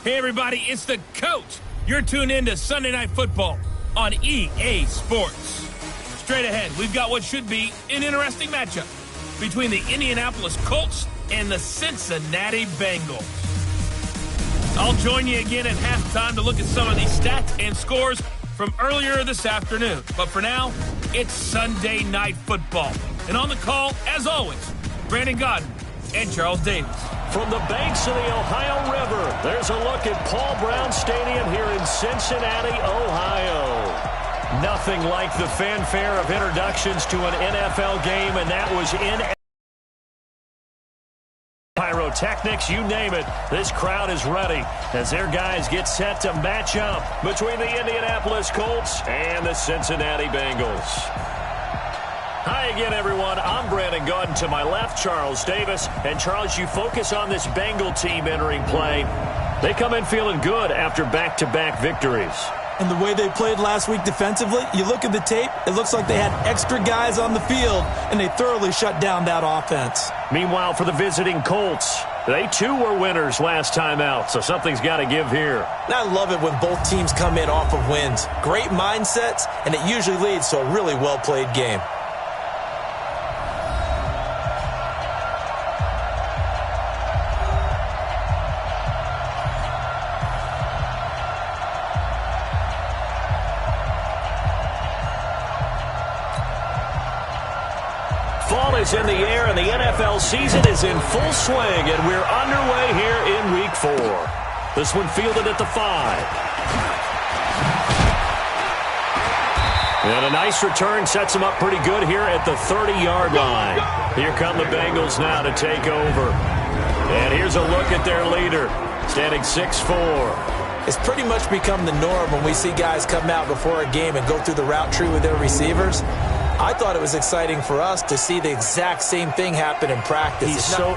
Hey, everybody, it's the Coach. You're tuned in to Sunday Night Football on EA Sports. Straight ahead, we've got what should be an interesting matchup between the Indianapolis Colts and the Cincinnati Bengals. I'll join you again at halftime to look at some of these stats and scores from earlier this afternoon. But for now, it's Sunday Night Football. And on the call, as always, Brandon Godden and Charles Davis. From the banks of the Ohio River, there's a look at Paul Brown Stadium here in Cincinnati, Ohio. Nothing like the fanfare of introductions to an NFL game, and that was in pyrotechnics, you name it. This crowd is ready as their guys get set to match up between the Indianapolis Colts and the Cincinnati Bengals. Hi again, everyone. I'm Brandon Godden. To my left, Charles Davis. And, Charles, you focus on this Bengal team entering play. They come in feeling good after back-to-back victories. And the way they played last week defensively, you look at the tape, it looks like they had extra guys on the field, and they thoroughly shut down that offense. Meanwhile, for the visiting Colts, they too were winners last time out, so something's got to give here. And I love it when both teams come in off of wins. Great mindsets, and it usually leads to a really well-played game. Fall is in the air, and the NFL season is in full swing, and we're underway here in Week 4. This one fielded at the 5. And a nice return sets them up pretty good here at the 30-yard line. Here come the Bengals now to take over. And here's a look at their leader, standing 6'4". It's pretty much become the norm when we see guys come out before a game and go through the route tree with their receivers. I thought it was exciting for us to see the exact same thing happen in practice.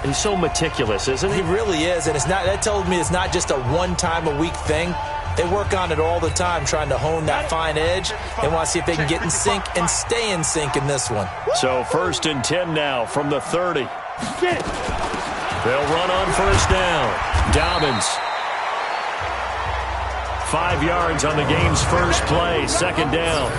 He's so meticulous, isn't he? He really is, and that tells me it's not just a one-time-a-week thing. They work on it all the time, trying to hone that fine edge. They want to see if they can get in sync and stay in sync in this one. So 1st and 10 now from the 30. They'll run on first down. Dobbins. 5 yards on the game's first play, 2nd down.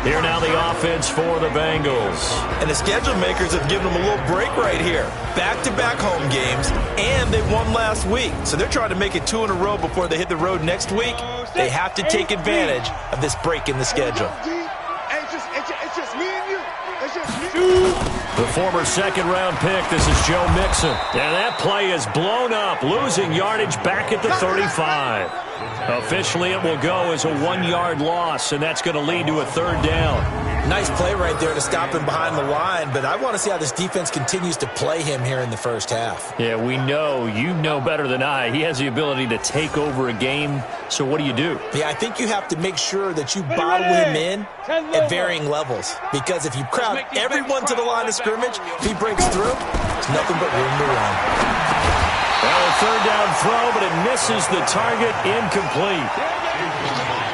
Here now the offense for the Bengals. And the schedule makers have given them a little break right here. Back-to-back home games, and they won last week. So they're trying to make it 2 in a row before they hit the road next week. They have to take advantage of this break in the schedule. It's just me and you. It's just me. The former 2nd-round pick, this is Joe Mixon. And that play is blown up, losing yardage back at the 35. Officially, it will go as a 1-yard loss, and that's going to lead to a 3rd down. Nice play right there to stop him behind the line, but I want to see how this defense continues to play him here in the first half. Yeah, we know. You know better than I. He has the ability to take over a game, so what do you do? Yeah, I think you have to make sure that you bottle him in at varying levels, because if you crowd everyone to the line of scrimmage, if he breaks through, there's nothing but room to run. Well, a 3rd down throw, but it misses the target, incomplete.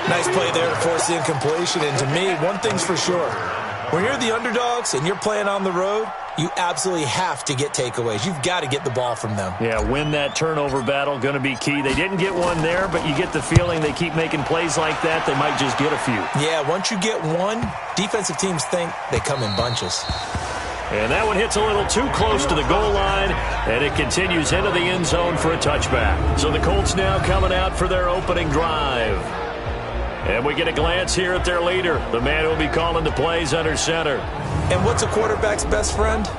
Nice play there to force the incompletion, and to me, one thing's for sure. When you're the underdogs and you're playing on the road, you absolutely have to get takeaways. You've got to get the ball from them. Yeah, win that turnover battle, going to be key. They didn't get one there, but you get the feeling they keep making plays like that, they might just get a few. Yeah, once you get one, defensive teams think they come in bunches. And that one hits a little too close to the goal line, and it continues into the end zone for a touchback. So the Colts now coming out for their opening drive. And we get a glance here at their leader, the man who will be calling the plays under center. And what's a quarterback's best friend?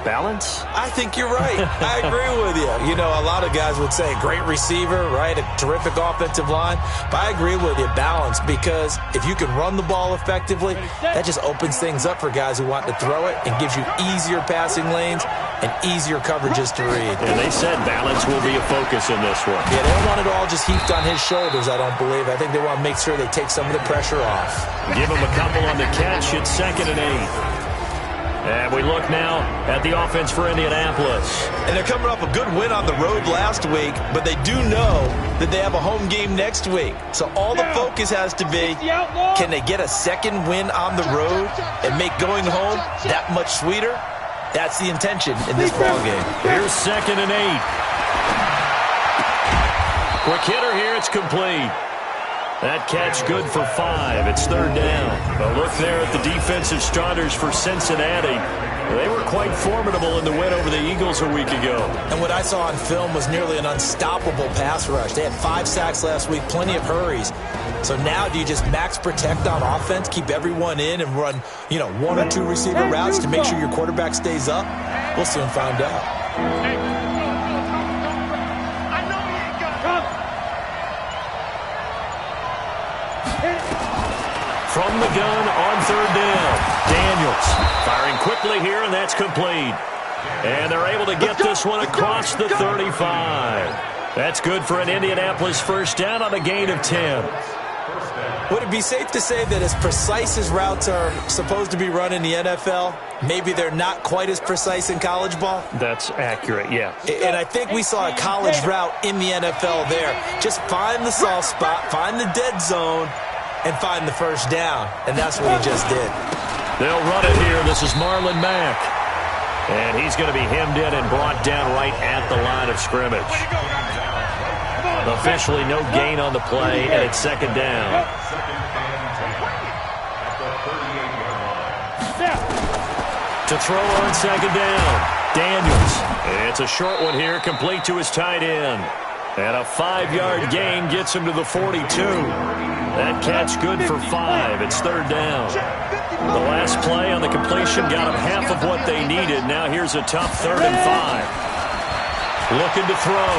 Balance? I think you're right. I agree with you. You know, a lot of guys would say great receiver, right? A terrific offensive line. But I agree with you, balance, because if you can run the ball effectively, that just opens things up for guys who want to throw it and gives you easier passing lanes and easier coverages to read. And they said balance will be a focus in this one. Yeah, they don't want it all just heaped on his shoulders, I don't believe. I think they want to make sure they take some of the pressure off. Give him a couple on the catch. It's 2nd and 8. And we look now at the offense for Indianapolis. And they're coming off a good win on the road last week, but they do know that they have a home game next week. So all the focus has to be, can they get a second win on the road and make going home that much sweeter? That's the intention in this ballgame. Here's 2nd and 8. Quick hitter here. It's complete. That catch good for 5. It's third down. A look there at the defensive starters for Cincinnati. They were quite formidable in the win over the Eagles a week ago. And what I saw on film was nearly an unstoppable pass rush. They had 5 sacks last week, plenty of hurries. So now do you just max protect on offense, keep everyone in, and run, 1 or 2 receiver routes to make sure your quarterback stays up? We'll soon find out. From the gun on third down, Daniels firing quickly here, and that's complete. And they're able to get this one across the 35. That's good for an Indianapolis first down on a gain of 10. Would it be safe to say that as precise as routes are supposed to be run in the NFL, maybe they're not quite as precise in college ball? That's accurate, yeah. And I think we saw a college route in the NFL there. Just find the soft spot, find the dead zone, and find the first down. And that's what he just did. They'll run it here. This is Marlon Mack. And he's going to be hemmed in and brought down right at the line of scrimmage. Officially no gain on the play, and it's second down. To throw on second down, Daniels. It's a short one here, complete to his tight end. And a 5-yard gain gets him to the 42. That catch good for 5. It's third down. The last play on the completion got them half of what they needed. Now here's a tough 3rd and 5. Looking to throw.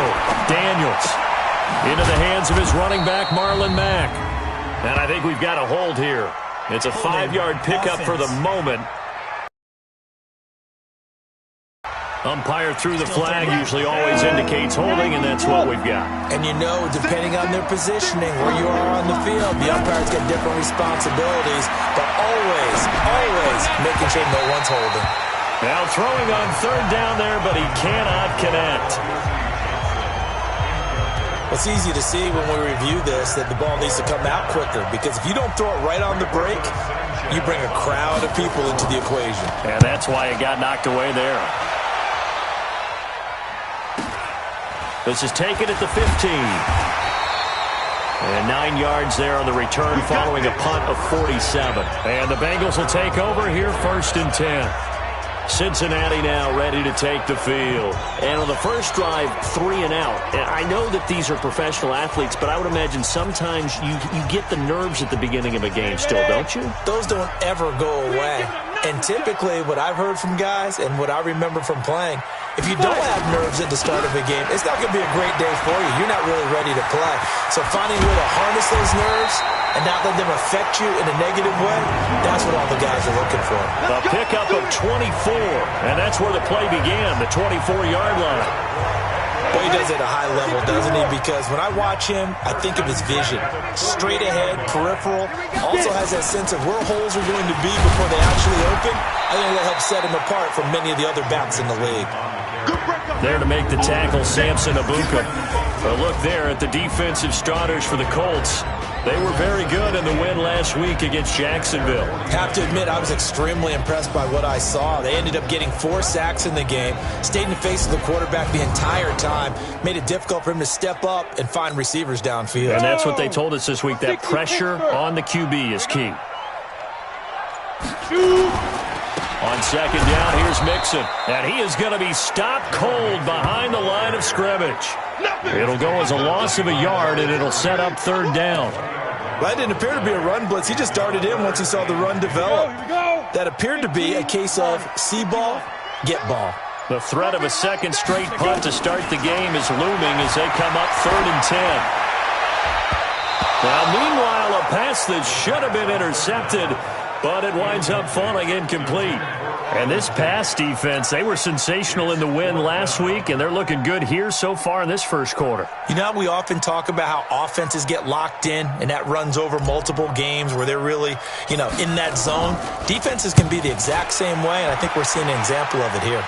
Daniels into the hands of his running back, Marlon Mack. And I think we've got a hold here. It's a 5-yard pickup for the moment. Umpire threw the flag, usually always indicates holding, and that's what we've got. And depending on their positioning, where you are on the field, the umpires get different responsibilities, but always making sure no one's holding. Now throwing on third down there, but he cannot connect. It's easy to see when we review this that the ball needs to come out quicker, because if you don't throw it right on the break, you bring a crowd of people into the equation. And that's why it got knocked away there. This is taken at the 15. And 9 yards there on the return following a punt of 47. And the Bengals will take over here, 1st and 10. Cincinnati now ready to take the field. And on the first drive, 3 and out. And I know that these are professional athletes, but I would imagine sometimes you get the nerves at the beginning of a game still, don't you? Those don't ever go away. And typically what I've heard from guys and what I remember from playing, if you don't have nerves at the start of a game, it's not going to be a great day for you. You're not really ready to play. So finding a way to harness those nerves and not let them affect you in a negative way, that's what all the guys are looking for. A pickup of 24, and that's where the play began, the 24-yard line. Boy, he does it at a high level, doesn't he? Because when I watch him, I think of his vision. Straight ahead, peripheral. Also has that sense of where holes are going to be before they actually open. I think that helps set him apart from many of the other backs in the league. There to make the tackle, Samson Abuka. A look there at the defensive starters for the Colts. They were very good in the win last week against Jacksonville. Have to admit, I was extremely impressed by what I saw. They ended up getting 4 sacks in the game, stayed in the face of the quarterback the entire time, made it difficult for him to step up and find receivers downfield. And that's what they told us this week, that pressure on the QB is key. On second down, here's Mixon. And he is going to be stopped cold behind the line of scrimmage. It'll go as a loss of a yard, and it'll set up third down. That didn't appear to be a run blitz. He just darted in once he saw the run develop. That appeared to be a case of see ball, get ball. The threat of a second straight punt to start the game is looming as they come up 3rd and 10. Now, meanwhile, a pass that should have been intercepted, but it winds up falling incomplete. And this pass defense, they were sensational in the win last week, and they're looking good here so far in this first quarter. You know, we often talk about how offenses get locked in, and that runs over multiple games where they're really, in that zone. Defenses can be the exact same way, and I think we're seeing an example of it here.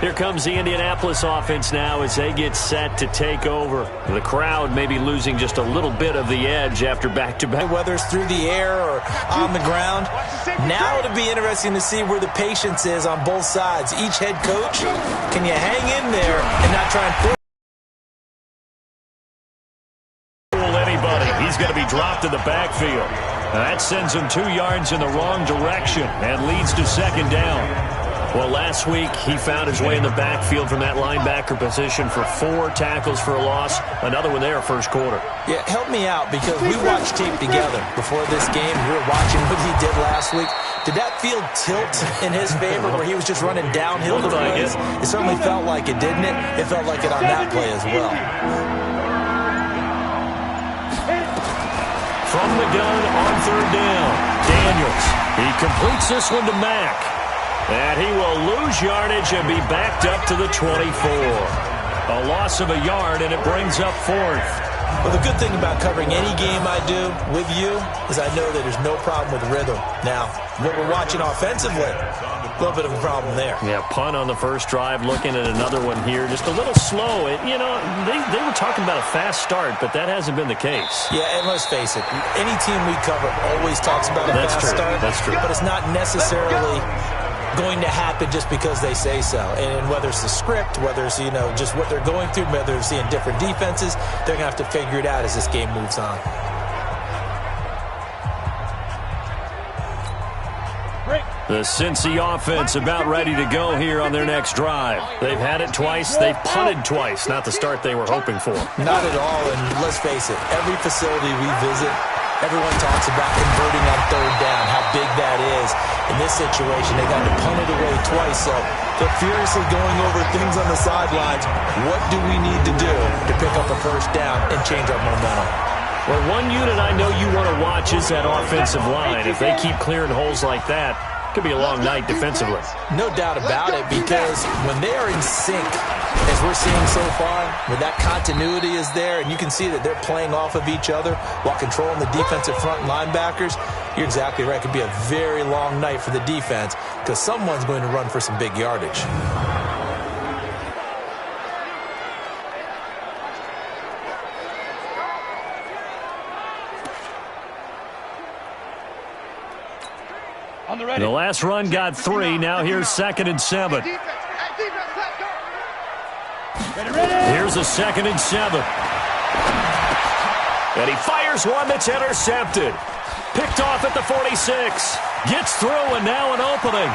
Here comes the Indianapolis offense now as they get set to take over. The crowd may be losing just a little bit of the edge after back-to-back. Whether it's through the air or on the ground, now it'll be interesting to see where the patience is on both sides. Each head coach, can you hang in there and not try and pull anybody? He's going to be dropped in the backfield. That sends him 2 yards in the wrong direction and leads to second down. Well, last week, he found his way in the backfield from that linebacker position for 4 tackles for a loss. Another one there, first quarter. Yeah, help me out, because we watched tape together before this game. We were watching what he did last week. Did that field tilt in his favor where he was just running downhill to plays? It certainly felt like it, didn't it? It felt like it on that play as well. From the gun on third down, Daniels. He completes this one to Mack. And he will lose yardage and be backed up to the 24. A loss of a yard, and it brings up fourth. Well, the good thing about covering any game I do with you is I know that there's no problem with rhythm. Now, what we're watching offensively, a little bit of a problem there. Yeah, punt on the first drive, looking at another one here. Just a little slow. You know, they were talking about a fast start, but that hasn't been the case. Yeah, and let's face it, any team we cover always talks about a fast start. That's true. But it's not necessarily going to happen just because they say so. And whether it's the script, whether it's, just what they're going through, whether it's seeing different defenses, they're going to have to figure it out as this game moves on. The Cincy offense about ready to go here on their next drive. They've had it twice. They've punted twice. Not the start they were hoping for. Not at all. And let's face it, every facility we visit, everyone talks about converting on third down, how big that is. In this situation, they got to punt it away twice, so they're furiously going over things on the sidelines. What do we need to do to pick up a first down and change our momentum? Well, one unit I know you want to watch is that offensive line. If they keep clearing holes like that, it could be a long night defensively. No doubt about it, because when they are in sync, as we're seeing so far, where that continuity is there, and you can see that they're playing off of each other while controlling the defensive front linebackers, you're exactly right. It could be a very long night for the defense because someone's going to run for some big yardage. The last run got 3. Now here's 2nd and 7. Here's a 2nd and 7. And he fires one that's intercepted. Picked off at the 46. Gets through, and now an opening.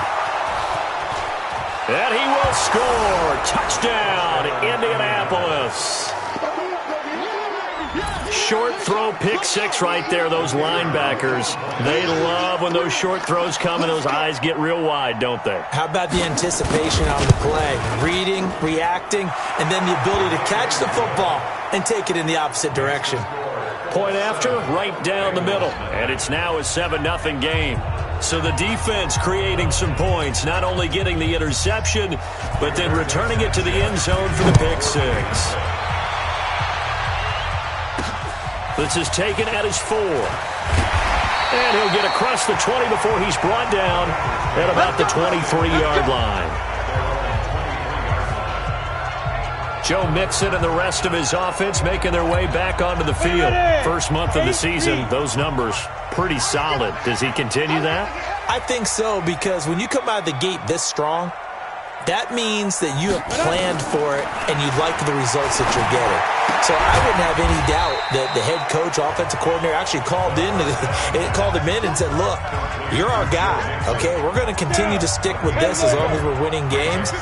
And he will score. Touchdown, Indianapolis. Short throw, pick 6 right there. Those linebackers, they love when those short throws come and those eyes get real wide, don't they? How about the anticipation on the play? Reading, reacting, and then the ability to catch the football and take it in the opposite direction. Point after, right down the middle. And it's now a 7-0 game. So the defense creating some points, not only getting the interception, but then returning it to the end zone for the pick 6. This is taken at his 4. And he'll get across the 20 before he's brought down at about the 23-yard line. Joe Mixon and the rest of his offense making their way back onto the field. First month of the season, those numbers pretty solid. Does he continue that? I think so, because when you come out of the gate this strong, that means that you have planned for it and you like the results that you're getting. So I wouldn't have any doubt that the head coach, offensive coordinator, actually called him in and said, look, you're our guy, okay? We're going to continue to stick with this as long as we're winning games.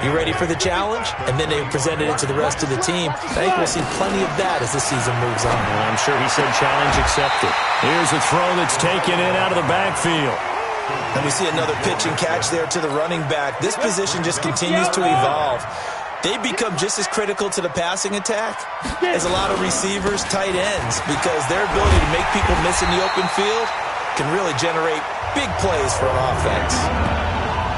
You ready for the challenge? And then they presented it to the rest of the team. I think we'll see plenty of that as the season moves on. Well, I'm sure he said challenge accepted. Here's a throw that's taken in out of the backfield. And we see another pitch and catch there to the running back. This position just continues to evolve. They become just as critical to the passing attack as a lot of receivers, tight ends, because their ability to make people miss in the open field can really generate big plays for an offense.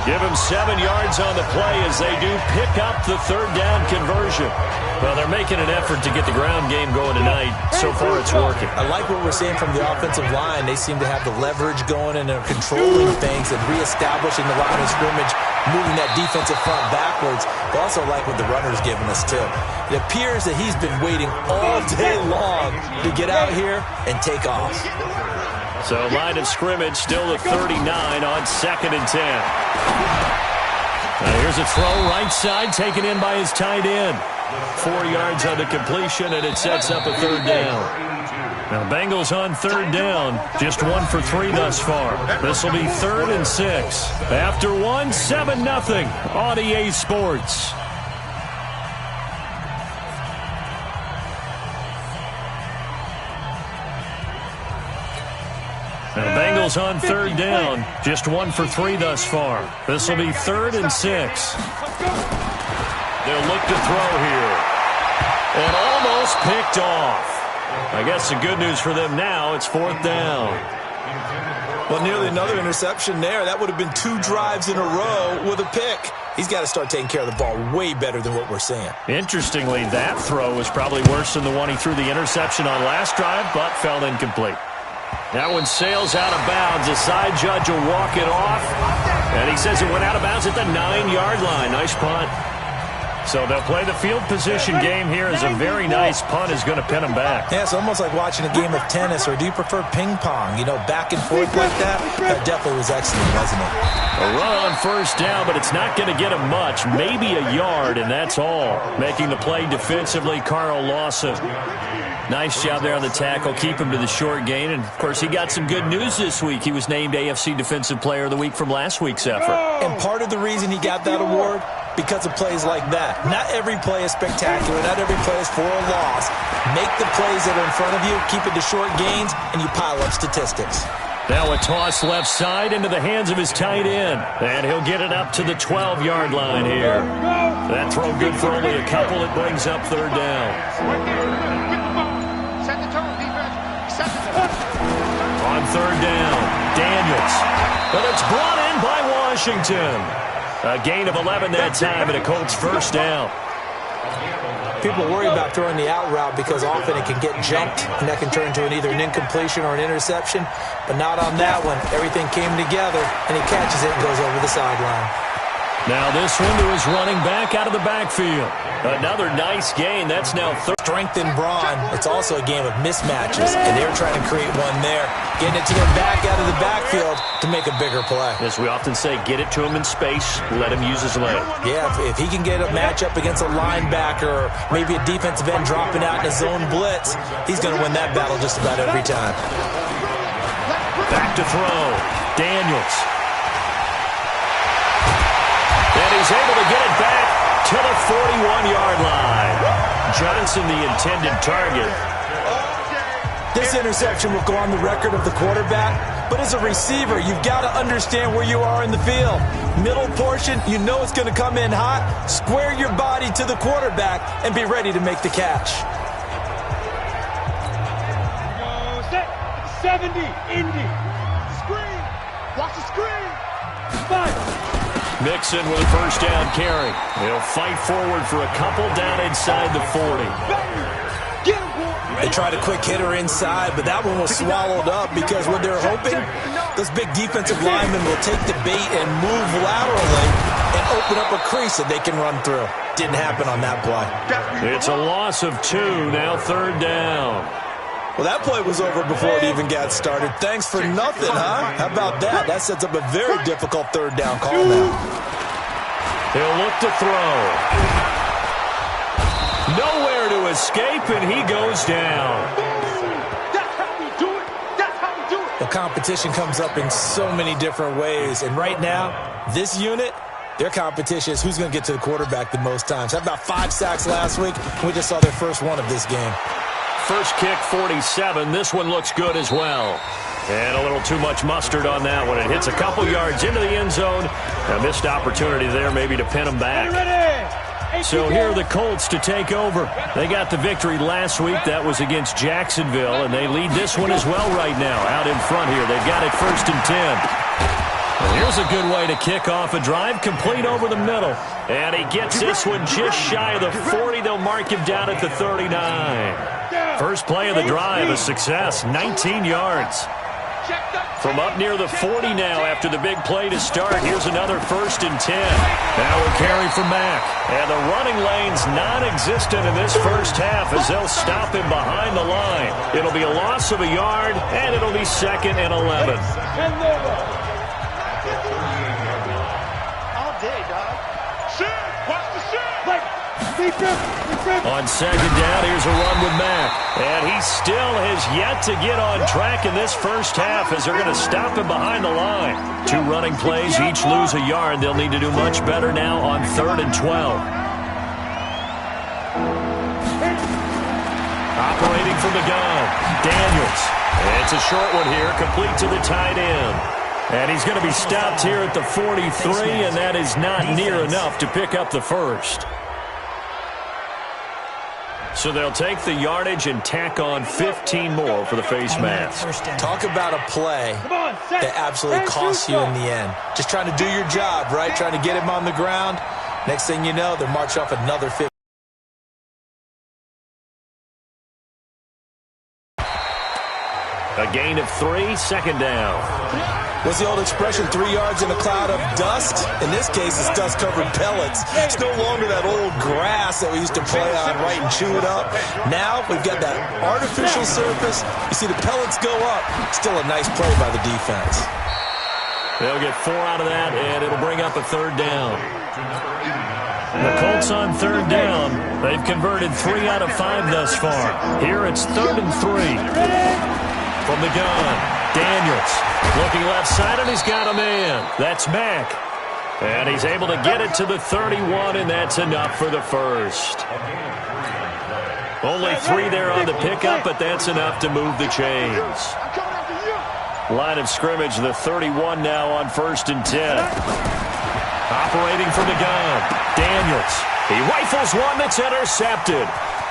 Give him 7 yards on the play as they do pick up the third down conversion. Well, they're making an effort to get the ground game going tonight. So far, it's working. I like what we're seeing from the offensive line. They seem to have the leverage going, and they're controlling things and reestablishing the line of scrimmage, moving that defensive front backwards. But also like what the runner's giving us, too. It appears that he's been waiting all day long to get out here and take off. So line of scrimmage still at 39 on 2nd and 10. Now here's a throw right side taken in by his tight end. 4 yards on the completion, and it sets up a third down. Now the Bengals on third down, just 1 for 3 thus far. This will be 3rd and 6. After 1, 7-0 on EA Sports. Now the Bengals on third down, just 1 for 3 thus far. This will be 3rd and 6. They'll look to throw here. And almost picked off. I guess the good news for them now, it's 4th down. Well, nearly another interception there. That would have been 2 drives in a row with a pick. He's got to start taking care of the ball way better than what we're seeing. Interestingly, that throw was probably worse than the one he threw the interception on last drive, but fell incomplete. That one sails out of bounds. The side judge will walk it off. And he says it went out of bounds at the 9-yard line. Nice punt. So they'll play the field position game here as a very nice punt is going to pin them back. Yeah, it's almost like watching a game of tennis, or do you prefer ping pong? You know, back and forth like that? That definitely was excellent, wasn't it? A run on first down, but it's not going to get him much. Maybe a yard, and that's all. Making the play defensively, Carl Lawson. Nice job there on the tackle. Keep him to the short gain. And, of course, he got some good news this week. He was named AFC Defensive Player of the Week from last week's effort. And part of the reason he got that award, because of plays like that. Not every play is spectacular. Not every play is for a loss. Make the plays that are in front of you, keep it to short gains, and you pile up statistics. Now a toss left side into the hands of his tight end. And he'll get it up to the 12-yard line here. That throw good for only a couple. It brings up third down. On third down, Daniels. But it's brought in by Washington. A gain of 11 that time, and a Colts first down. People worry about throwing the out route because often it can get jumped, and that can turn into either an incompletion or an interception. But not on that one. Everything came together, and he catches it and goes over the sideline. Now this one to his running back out of the backfield. Another nice gain. That's now strength in brawn. It's also a game of mismatches, and they're trying to create one there. Getting it to him back out of the backfield to make a bigger play. As we often say, get it to him in space, let him use his leg. Yeah, if he can get a matchup against a linebacker or maybe a defensive end dropping out in a zone blitz, he's going to win that battle just about every time. Back to throw. Daniels. And he's able to get it back to the 41-yard line. Johnson, the intended target. This interception will go on the record of the quarterback, but as a receiver, you've got to understand where you are in the field. Middle portion, you know it's going to come in hot. Square your body to the quarterback and be ready to make the catch. 70, Indy. Screen. Watch the screen. 5. Mixon with a first down carry. He'll fight forward for a couple down inside the 40. They tried a quick hitter inside, but that one was swallowed up because what they're hoping, those big defensive linemen will take the bait and move laterally and open up a crease that they can run through. Didn't happen on that play. It's a loss of 2, now third down. Well, that play was over before it even got started. Thanks for nothing, huh? How about that? That sets up a very difficult third down call now. He'll look to throw. Nowhere to escape, and he goes down. That's how we do it. That's how we do it. The competition comes up in so many different ways. And right now, this unit, their competition is who's going to get to the quarterback the most times. Had about 5 sacks last week. We just saw their first one of this game. First kick, 47. This one looks good as well. And a little too much mustard on that one. It hits a couple yards into the end zone. A missed opportunity there maybe to pin them back. So here are the Colts to take over. They got the victory last week. That was against Jacksonville, and they lead this one as well right now. Out in front here. They've got it 1st and 10. And here's a good way to kick off a drive, complete over the middle. And he gets this one just shy of the 40. They'll mark him down at the 39. First play of the drive, a success, 19 yards. From up near the 40 now after the big play to start. Here's another 1st and 10. Now a carry from Mack. And the running lane's non-existent in this first half as they'll stop him behind the line. It'll be a loss of a yard, and it'll be 2nd and 11. All day, dog. Shit! Watch the shit! On 2nd down, here's a run with Mack. And he still has yet to get on track in this first half as they're going to stop him behind the line. 2 running plays, each lose a yard. They'll need to do much better now on 3rd and 12. Operating from the gun, Daniels. It's a short one here, complete to the tight end. And he's going to be stopped here at the 43, and that is not near enough to pick up the first. So they'll take the yardage and tack on 15 more for the face mask. Talk about a play that absolutely costs you in the end. Just trying to do your job, right? Trying to get him on the ground. Next thing you know, they'll march off another 15. A gain of 3, 2nd down. What's the old expression, 3 yards in a cloud of dust? In this case, it's dust-covered pellets. It's no longer that old grass that we used to play on, right, and chew it up. Now we've got that artificial surface. You see the pellets go up. Still a nice play by the defense. They'll get 4 out of that, and it'll bring up a 3rd down. The Colts on 3rd down. They've converted 3 out of 5 thus far. Here it's 3rd and 3. From the gun, Daniels looking left side, and he's got a man. That's Mack. And he's able to get it to the 31, and that's enough for the first. Only 3 there on the pickup, but that's enough to move the chains. Line of scrimmage, the 31 now on 1st and 10. Operating from the gun, Daniels. He rifles one that's intercepted.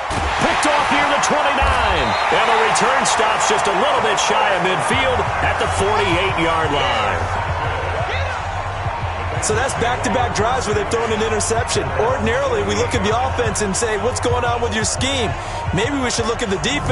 Picked off near the 29. And the return stops just a little bit shy of midfield at the 48-yard line. So that's back-to-back drives where they've thrown an interception. Ordinarily, we look at the offense and say, what's going on with your scheme? Maybe we should look at the defense.